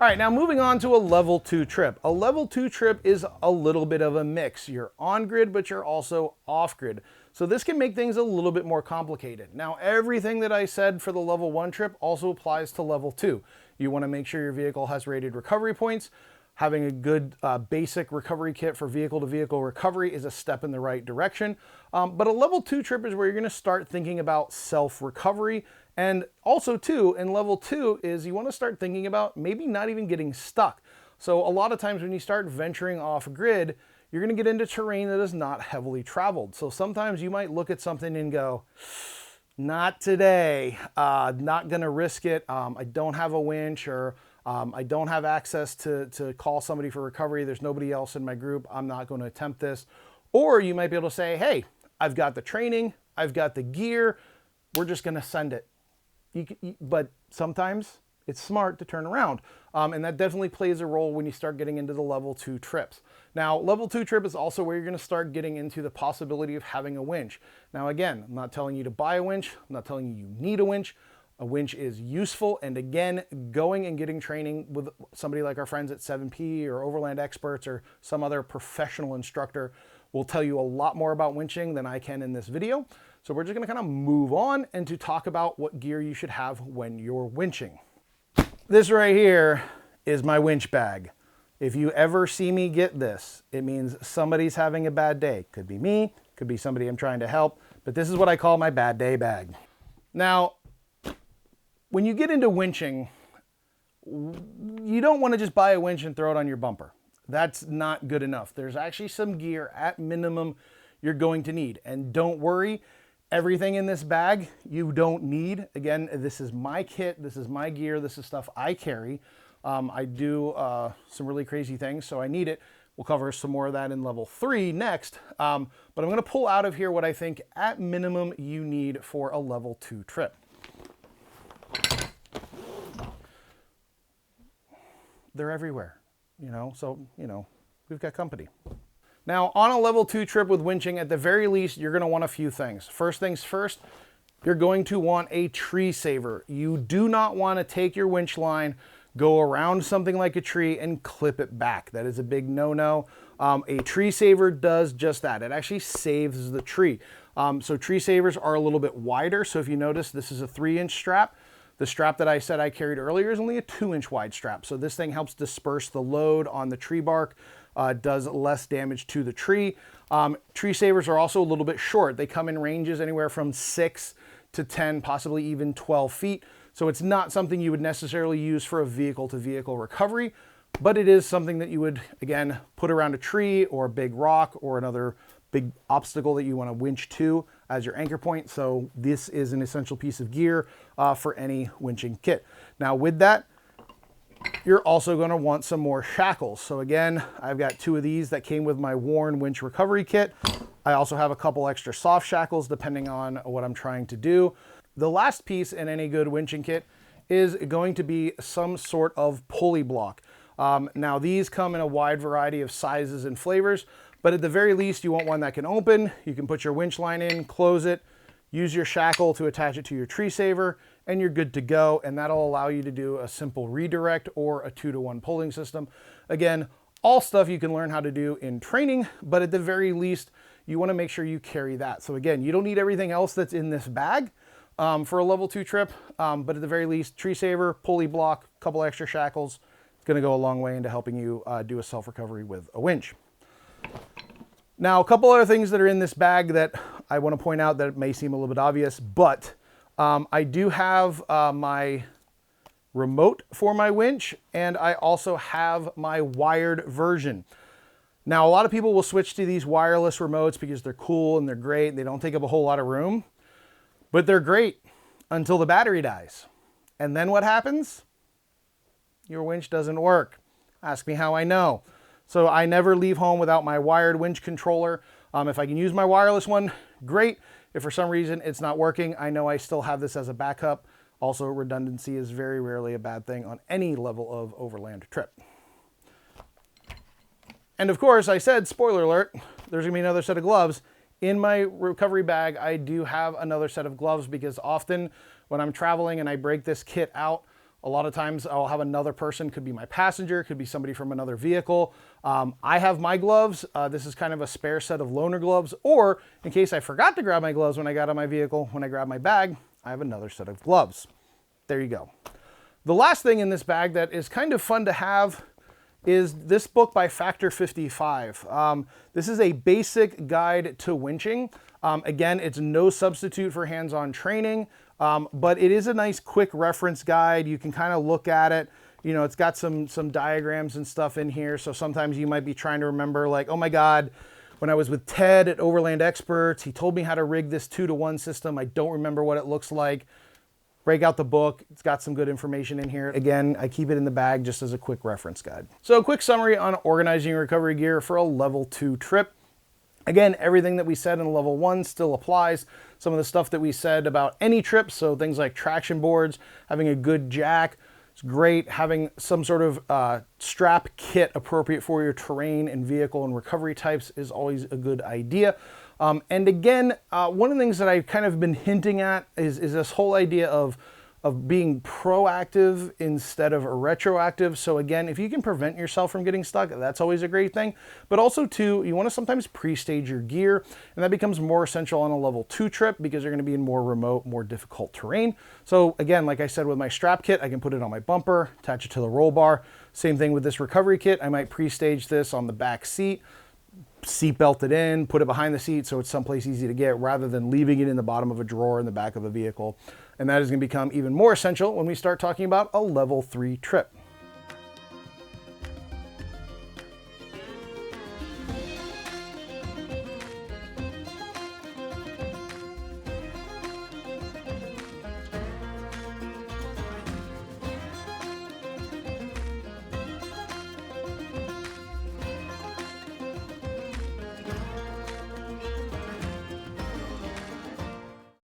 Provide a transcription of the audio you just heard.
All right, now moving on to a level 2 trip. A level 2 trip is a little bit of a mix. You're on grid, but you're also off grid. So this can make things a little bit more complicated. Now, everything that I said for the level 1 trip also applies to level 2. You want to make sure your vehicle has rated recovery points. Having a good basic recovery kit for vehicle-to-vehicle recovery is a step in the right direction. But a level 2 trip is where you're going to start thinking about self-recovery. And also, too, in level 2 is you want to start thinking about maybe not even getting stuck. So a lot of times when you start venturing off grid, you're going to get into terrain that is not heavily traveled. So sometimes you might look at something and go, not today, not going to risk it. I don't have a winch, or I don't have access to call somebody for recovery. There's nobody else in my group. I'm not going to attempt this. Or you might be able to say, hey, I've got the training, I've got the gear, we're just going to send it. But sometimes it's smart to turn around. And that definitely plays a role when you start getting into the level 2 trips. Now, level 2 trip is also where you're going to start getting into the possibility of having a winch. Now, again, I'm not telling you to buy a winch. I'm not telling you you need a winch. A winch is useful. And again, going and getting training with somebody like our friends at 7P or Overland Experts or some other professional instructor will tell you a lot more about winching than I can in this video. So we're just going to kind of move on and to talk about what gear you should have when you're winching. This right here is my winch bag. If you ever see me get this, it means somebody's having a bad day. Could be me, could be somebody I'm trying to help, but this is what I call my bad day bag. Now, when you get into winching, you don't want to just buy a winch and throw it on your bumper. That's not good enough. There's actually some gear at minimum you're going to need. And don't worry, everything in this bag you don't need. Again, this is my kit, this is my gear, this is stuff I carry. I do some really crazy things, so I need it. We'll cover some more of that in level 3 next. But I'm going to pull out of here what I think at minimum you need for a level 2 trip. They're everywhere, so, we've got company. Now, on a level 2 trip with winching, at the very least, you're going to want a few things. First things first, you're going to want a tree saver. You do not want to take your winch line, go around something like a tree, and clip it back. That is a big no-no. A tree saver does just that. It actually saves the tree. So tree savers are a little bit wider. So if you notice, this is a 3-inch strap. The strap that I said I carried earlier is only a 2-inch wide strap. So this thing helps disperse the load on the tree bark, does less damage to the tree. Tree savers are also a little bit short. They come in ranges anywhere from 6 to 10, possibly even 12 feet. So it's not something you would necessarily use for a vehicle-to-vehicle recovery, but it is something that you would, again, put around a tree or a big rock or another big obstacle that you want to winch to as your anchor point. So this is an essential piece of gear for any winching kit. Now with that, you're also going to want some more shackles. So again, I've got 2 of these that came with my worn winch recovery kit. I also have a couple extra soft shackles depending on what I'm trying to do. The last piece in any good winching kit is going to be some sort of pulley block. Now these come in a wide variety of sizes and flavors, but at the very least you want one that can open. You can put your winch line in, close it, use your shackle to attach it to your tree saver, and you're good to go. And that'll allow you to do a simple redirect or a 2-to-1 pulling system. Again, all stuff you can learn how to do in training, but at the very least, you want to make sure you carry that. So again, you don't need everything else that's in this bag for a level 2 trip, but at the very least, tree saver, pulley block, a couple extra shackles. It's going to go a long way into helping you do a self-recovery with a winch. Now, a couple other things that are in this bag that I want to point out that may seem a little bit obvious, but I do have my remote for my winch, and I also have my wired version. Now, a lot of people will switch to these wireless remotes because they're cool and they're great. They don't take up a whole lot of room, but they're great until the battery dies. And then what happens? Your winch doesn't work. Ask me how I know. So I never leave home without my wired winch controller. If I can use my wireless one, great. If for some reason it's not working, I know I still have this as a backup. Also, redundancy is very rarely a bad thing on any level of overland trip. And of course, I said, spoiler alert, there's gonna be another set of gloves. In my recovery bag, I do have another set of gloves because often when I'm traveling and I break this kit out, A lot of times I'll have another person, could be my passenger, could be somebody from another vehicle. I have my gloves. This is kind of a spare set of loaner gloves, or in case I forgot to grab my gloves when I got out of my vehicle, when I grab my bag, I have another set of gloves. There you go. The last thing in this bag that is kind of fun to have is this book by Factor 55. This is a basic guide to winching. Again, it's no substitute for hands-on training, but it is a nice quick reference guide. You can kind of look at it. You know, it's got some diagrams and stuff in here. So sometimes you might be trying to remember like, oh my God, when I was with Ted at Overland Experts, he told me how to rig this 2-to-1 system. I don't remember what it looks like. Break out the book. It's got some good information in here. Again, I keep it in the bag just as a quick reference guide. So a quick summary on organizing your recovery gear for a level 2 trip. Again, everything that we said in level 1 still applies. Some of the stuff that we said about any trip, so things like traction boards, having a good jack, it's great. Having some sort of strap kit appropriate for your terrain and vehicle and recovery types is always a good idea. And again, one of the things that I've kind of been hinting at is this whole idea of being proactive instead of retroactive. So again, if you can prevent yourself from getting stuck, that's always a great thing. But also too, you want to sometimes pre-stage your gear, and that becomes more essential on a level 2 trip because you're going to be in more remote, more difficult terrain. So again, like I said, with my strap kit, I can put it on my bumper, attach it to the roll bar. Same thing with this recovery kit. I might pre-stage this on the back seat, seat belt it in, put it behind the seat so it's someplace easy to get rather than leaving it in the bottom of a drawer in the back of a vehicle. And that is going to become even more essential when we start talking about a level 3 trip.